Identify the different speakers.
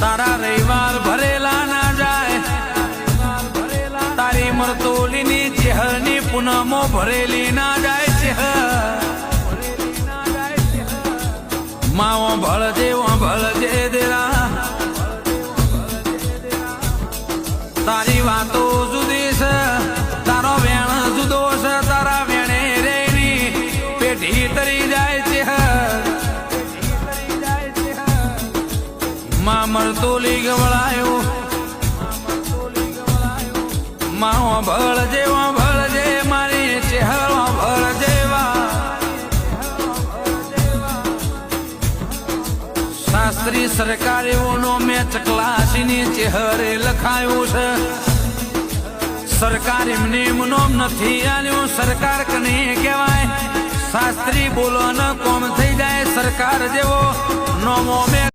Speaker 1: તારા રવિવાર ભરેલા ના જાય, તારી મરતોલીની ચેહરની પૂનમો ભરેલી ના જાય ચેહ. માવો ભળજે દેરા, તારી વાતો જુદી છે, તારો વેણ જુદો છે, તારા વેણે રેની પેઢી તરી જાય ચેહ. માં મરતોલી ગવળાયો, માં ભળજે મારી ચેહરો ભળજેવા. શાસ્ત્રી સરકારીઓનો મેં ચકલાસીની ચેહરે લખાયું છે. સરકાર એમનો નથી આલ્યું, સરકાર કને કહેવાય. શાસ્ત્રી બોલો ન કોમ થઈ જાય, સરકાર જેવો નોમો મેં